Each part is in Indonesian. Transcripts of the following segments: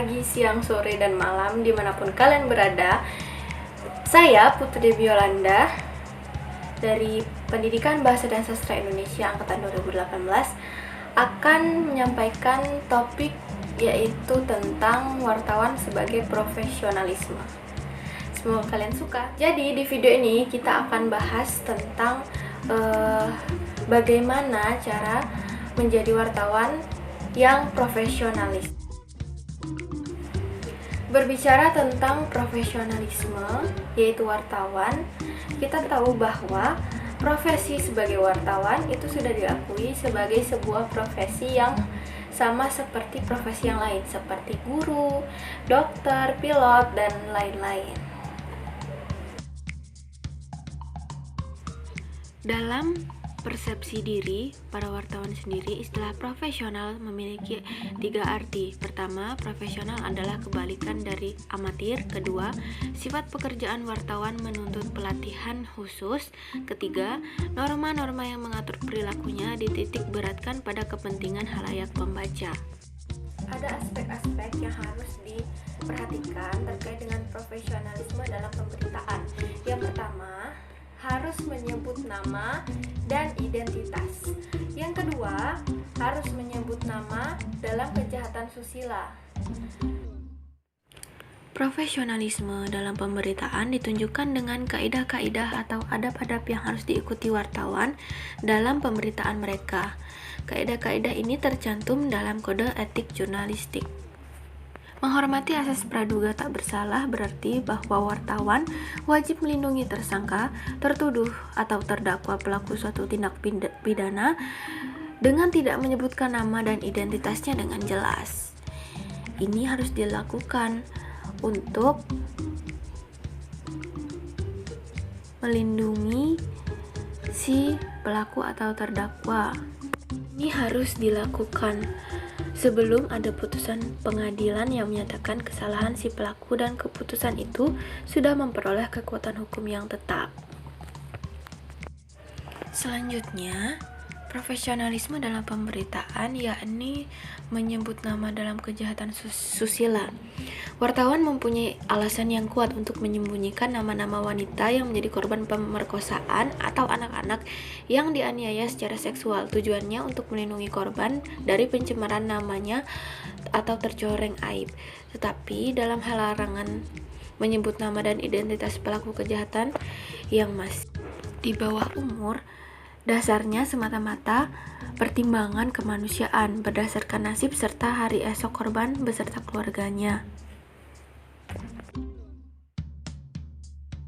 pagi, siang, sore, dan malam dimanapun kalian berada. Saya Putri Yolanda dari Pendidikan Bahasa dan Sastra Indonesia Angkatan 2018 akan menyampaikan topik yaitu tentang wartawan sebagai profesionalisme. Semoga kalian suka. Jadi di video ini kita akan bahas tentang bagaimana cara menjadi wartawan yang profesionalis. Berbicara tentang profesionalisme, yaitu wartawan, kita tahu bahwa profesi sebagai wartawan itu sudah diakui sebagai sebuah profesi yang sama seperti profesi yang lain, seperti guru, dokter, pilot, dan lain-lain. Dalam persepsi diri para wartawan sendiri, istilah profesional memiliki 3 arti. Pertama, profesional adalah kebalikan dari amatir. Kedua, sifat pekerjaan wartawan menuntut pelatihan khusus. Ketiga, norma-norma yang mengatur perilakunya dititik beratkan pada kepentingan khalayak pembaca. Ada aspek-aspek yang harus diperhatikan terkait dengan profesionalisme dalam pemberitaan. Yang pertama, harus menyebut nama dan identitas. Yang kedua, harus menyebut nama dalam kejahatan susila. Profesionalisme dalam pemberitaan ditunjukkan dengan kaidah-kaidah atau adab-adab yang harus diikuti wartawan dalam pemberitaan mereka. Kaidah-kaidah ini tercantum dalam Kode Etik Jurnalistik. Menghormati asas praduga tak bersalah berarti bahwa wartawan wajib melindungi tersangka, tertuduh, atau terdakwa pelaku suatu tindak pidana dengan tidak menyebutkan nama dan identitasnya dengan jelas. Ini harus dilakukan untuk melindungi si pelaku atau terdakwa. Ini harus dilakukan sebelum ada putusan pengadilan yang menyatakan kesalahan si pelaku dan keputusan itu sudah memperoleh kekuatan hukum yang tetap. Selanjutnya, profesionalisme dalam pemberitaan yakni menyebut nama dalam kejahatan susila. Wartawan mempunyai alasan yang kuat untuk menyembunyikan nama-nama wanita yang menjadi korban pemerkosaan atau anak-anak yang dianiaya secara seksual. Tujuannya untuk melindungi korban dari pencemaran namanya atau tercoreng aib. Tetapi dalam hal larangan menyebut nama dan identitas pelaku kejahatan yang masih di bawah umur, dasarnya semata-mata pertimbangan kemanusiaan berdasarkan nasib serta hari esok korban beserta keluarganya.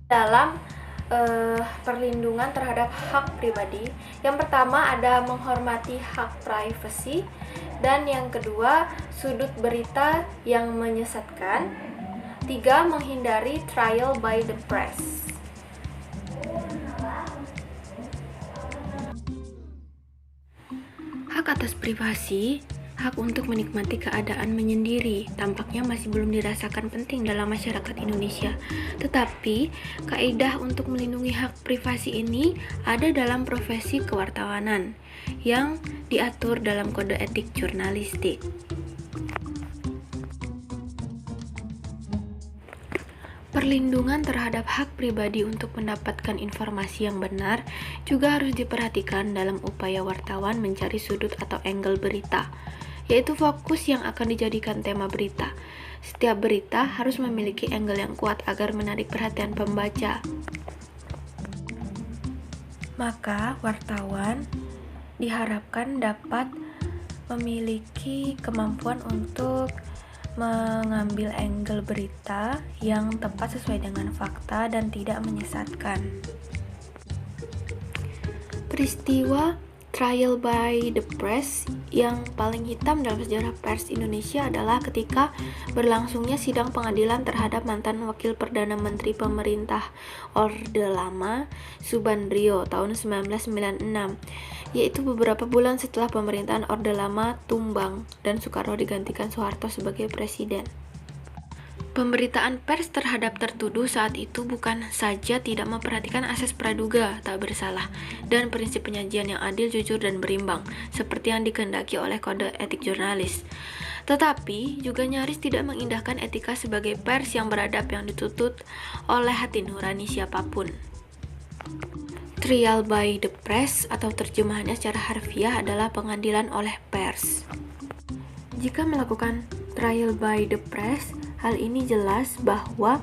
Dalam perlindungan terhadap hak pribadi, yang pertama ada menghormati hak privasi, dan yang kedua sudut berita yang menyesatkan. 3. Menghindari trial by the press. Hak atas privasi, hak untuk menikmati keadaan menyendiri, tampaknya masih belum dirasakan penting dalam masyarakat Indonesia. Tetapi, kaidah untuk melindungi hak privasi ini ada dalam profesi kewartawanan yang diatur dalam Kode Etik Jurnalistik. Perlindungan terhadap hak pribadi untuk mendapatkan informasi yang benar juga harus diperhatikan dalam upaya wartawan mencari sudut atau angle berita, yaitu fokus yang akan dijadikan tema berita. Setiap berita harus memiliki angle yang kuat agar menarik perhatian pembaca. Maka wartawan diharapkan dapat memiliki kemampuan untuk mengambil angle berita yang tepat sesuai dengan fakta dan tidak menyesatkan. Peristiwa trial by the press yang paling hitam dalam sejarah pers Indonesia adalah ketika berlangsungnya sidang pengadilan terhadap mantan Wakil Perdana Menteri Pemerintah Orde Lama Subandrio tahun 1996, yaitu beberapa bulan setelah pemerintahan Orde Lama tumbang dan Soekarno digantikan Soeharto sebagai presiden. Pemberitaan pers terhadap tertuduh saat itu bukan saja tidak memperhatikan asas praduga tak bersalah dan prinsip penyajian yang adil, jujur, dan berimbang seperti yang dikehendaki oleh Kode Etik Jurnalis, Tetapi juga nyaris tidak mengindahkan etika sebagai pers yang beradab yang dituntut oleh hati nurani siapapun. Trial by the press atau terjemahannya secara harfiah adalah pengadilan oleh pers. Jika melakukan trial by the press, hal ini jelas bahwa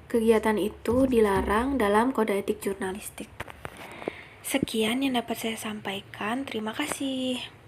kegiatan itu dilarang dalam kode etik jurnalistik. Sekian yang dapat saya sampaikan. Terima kasih.